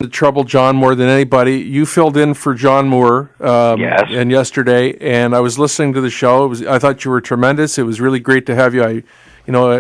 the trouble John more than anybody. You filled in for John Moore Yes. and yesterday, and I was listening to the show. I thought you were tremendous. It was really great to have you.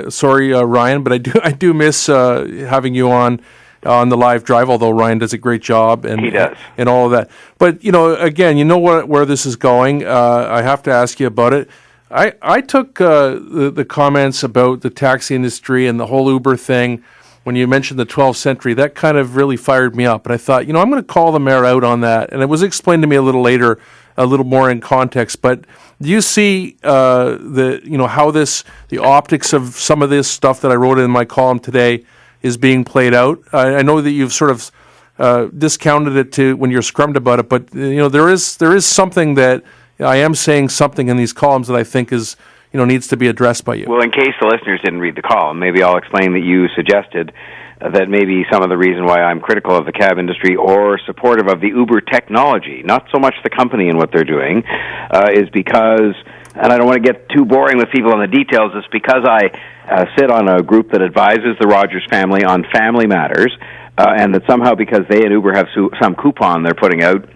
Sorry, Ryan, but I do miss having you on the live drive. Although Ryan does a great job, and He does, and all of that. But again, where this is going. I have to ask you about it. I took the comments about the taxi industry and the whole Uber thing. When you mentioned the 12th century, that kind of really fired me up. And I thought, I'm going to call the mayor out on that. And it was explained to me a little later, a little more in context. But do you see how the optics of some of this stuff that I wrote in my column today is being played out? I know that you've sort of discounted it to when you're scrummed about it, but there is something that I am saying something in these columns that I think is needs to be addressed by you. Well, in case the listeners didn't read the column, maybe I'll explain that you suggested that maybe some of the reason why I'm critical of the cab industry or supportive of the Uber technology, not so much the company and what they're doing, is because, and I don't want to get too boring with people on the details, it's because I sit on a group that advises the Rogers family on family matters, and that somehow because they and Uber have some coupon they're putting out,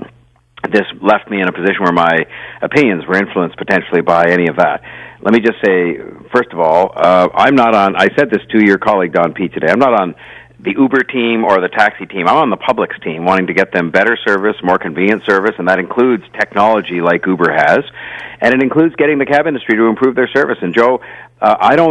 this left me in a position where my opinions were influenced potentially by any of that. Let me just say, first of all, I'm not on, I said this to your colleague Don Pete today, I'm not on the Uber team or the taxi team. I'm on the public's team, wanting to get them better service, more convenient service, and that includes technology like Uber has, and it includes getting the cab industry to improve their service. And Joe,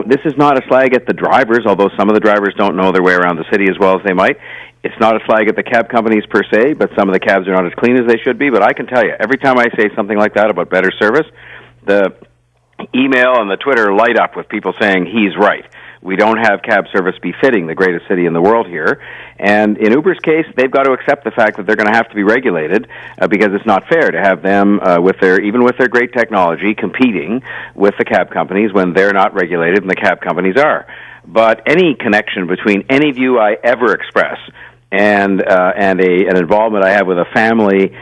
this is not a slag at the drivers, although some of the drivers don't know their way around the city as well as they might. It's not a slag at the cab companies per se, but some of the cabs are not as clean as they should be. But I can tell you, every time I say something like that about better service, the email and the Twitter light up with people saying he's right. We don't have cab service befitting the greatest city in the world here. And in Uber's case, they've got to accept the fact that they're going to have to be regulated because it's not fair to have them, even with their great technology, competing with the cab companies when they're not regulated and the cab companies are. But any connection between any view I ever express and an involvement I have with a family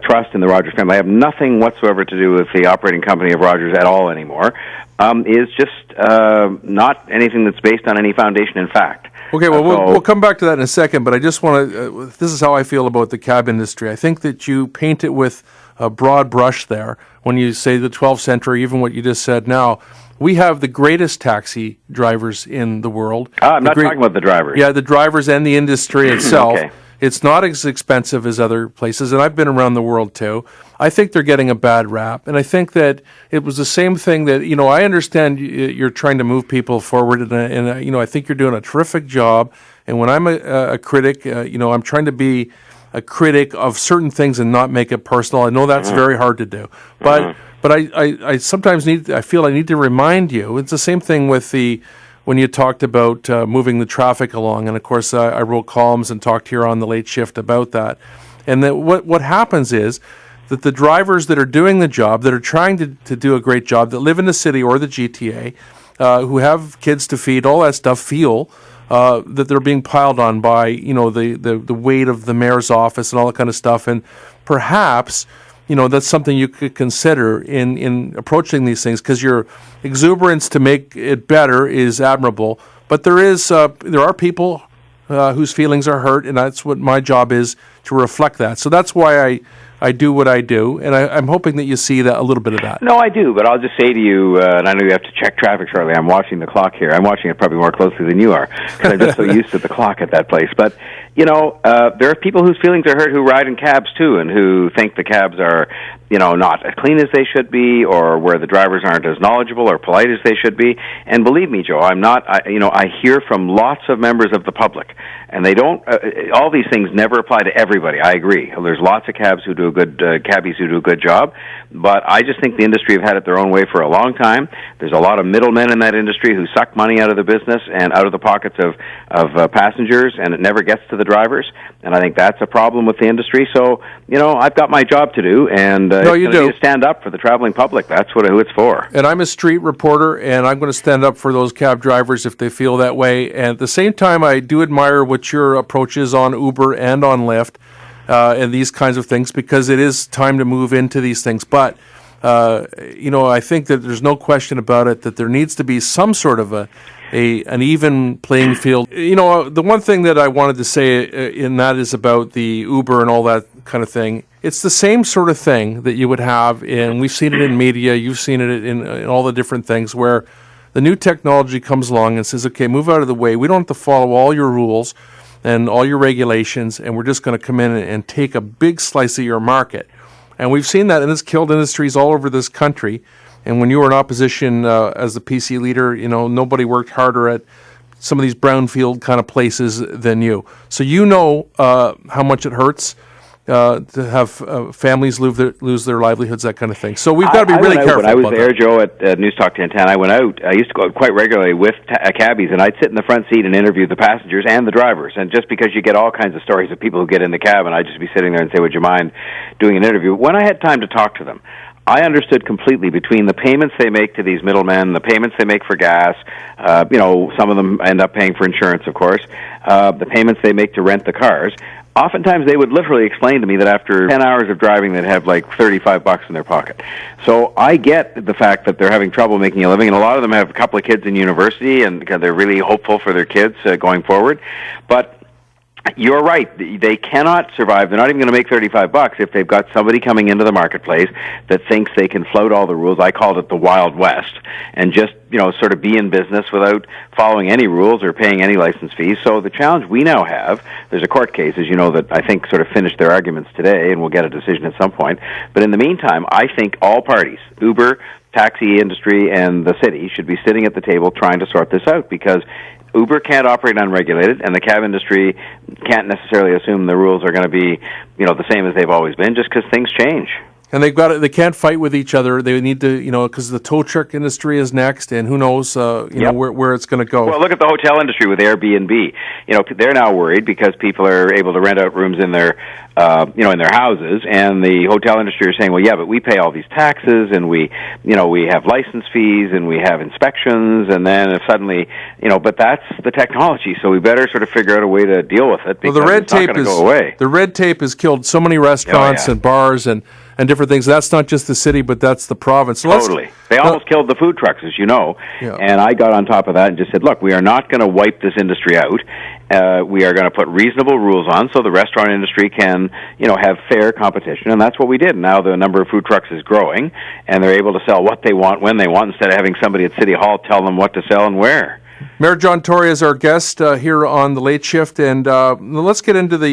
trust in the Rogers family, I have nothing whatsoever to do with the operating company of Rogers at all anymore, is just not anything that's based on any foundation in fact. Okay, well, we'll come back to that in a second, but I just want to, this is how I feel about the cab industry. I think that you paint it with a broad brush there when you say the 12th century, even what you just said now. We have the greatest taxi drivers in the world. I'm not talking about the drivers. Yeah, the drivers and the industry itself. Okay. It's not as expensive as other places, and I've been around the world too. I think they're getting a bad rap, and I think that it was the same thing that, I understand you're trying to move people forward, and I think you're doing a terrific job. And when I'm a critic, I'm trying to be a critic of certain things and not make it personal. I know that's very hard to do, but I sometimes I feel I need to remind you. It's the same thing with when you talked about moving the traffic along, and of course I wrote columns and talked here on the late shift about that. And that what happens is that the drivers that are doing the job, that are trying to do a great job, that live in the city or the GTA, who have kids to feed, all that stuff, feel that they're being piled on by the weight of the mayor's office and all that kind of stuff, and perhaps that's something you could consider in approaching these things, because your exuberance to make it better is admirable. But there are people whose feelings are hurt, and that's what my job is, to reflect that. So that's why I do what I do, and I'm hoping that you see that a little bit of that. No, I do, but I'll just say to you, and I know you have to check traffic shortly. I'm watching the clock here. I'm watching it probably more closely than you are, because I'm just so used to the clock at that place. But there are people whose feelings are hurt who ride in cabs too, and who think the cabs are, not as clean as they should be, or where the drivers aren't as knowledgeable or polite as they should be. And believe me, Joe, I hear from lots of members of the public, and they don't. All these things never apply to everybody. I agree. There's lots of cabs who do cabbies who do a good job, but I just think the industry have had it their own way for a long time. There's a lot of middlemen in that industry who suck money out of the business and out of the pockets of passengers, and it never gets to the drivers. And I think that's a problem with the industry. So, I've got my job to do, and you do. To stand up for the traveling public. That's who it's for. And I'm a street reporter, and I'm going to stand up for those cab drivers if they feel that way. And at the same time, I do admire what your approach is on Uber and on Lyft and these kinds of things, because it is time to move into these things. But, I think that there's no question about it that there needs to be some sort of a an even playing field. The one thing that I wanted to say in that is about the Uber and all that kind of thing. It's the same sort of thing that you would have we've seen it in media, you've seen it in all the different things where the new technology comes along and says, okay, move out of the way. We don't have to follow all your rules and all your regulations, and we're just going to come in and take a big slice of your market. And we've seen that, and it's killed industries all over this country. And when you were in opposition as the PC leader, nobody worked harder at some of these brownfield kind of places than you. So how much it hurts to have families lose their livelihoods, that kind of thing. So we've got to be really careful. When I was about there, that. Joe, at News Talk 1010, I went out. I used to go out quite regularly with cabbies, and I'd sit in the front seat and interview the passengers and the drivers. And just because you get all kinds of stories of people who get in the cab, and I'd just be sitting there and say, would you mind doing an interview? When I had time to talk to them, I understood completely between the payments they make to these middlemen, the payments they make for gas, some of them end up paying for insurance, of course, the payments they make to rent the cars. Oftentimes they would literally explain to me that after 10 hours of driving they'd have like $35 in their pocket. So I get the fact that they're having trouble making a living, and a lot of them have a couple of kids in university, and they're really hopeful for their kids going forward. But you're right. They cannot survive. They're not even going to make $35 if they've got somebody coming into the marketplace that thinks they can float all the rules. I called it the Wild West, and just sort of be in business without following any rules or paying any license fees. So the challenge we now have, there's a court case, as you know, that I think sort of finished their arguments today, and we'll get a decision at some point. But in the meantime, I think all parties, Uber, taxi industry, and the city, should be sitting at the table trying to sort this out, because Uber can't operate unregulated, and the cab industry can't necessarily assume the rules are going to be, the same as they've always been, just because things change. And they can't fight with each other. They need to, because the tow truck industry is next, and who knows, where it's going to go. Well, look at the hotel industry with Airbnb. They're now worried because people are able to rent out rooms in their, in their houses, and the hotel industry are saying, well, yeah, but we pay all these taxes, and we have license fees, and we have inspections, and then if suddenly, but that's the technology, so we better sort of figure out a way to deal with it, because it's not going to go away. The red tape has killed so many restaurants and bars and different things. That's not just the city, but that's the province. So totally. They almost killed the food trucks, as you know. Yeah. And I got on top of that and just said, look, we are not going to wipe this industry out. We are going to put reasonable rules on so the restaurant industry can, have fair competition. And that's what we did. Now the number of food trucks is growing, and they're able to sell what they want, when they want, instead of having somebody at City Hall tell them what to sell and where. Mayor John Tory is our guest here on The Late Shift. And let's get into the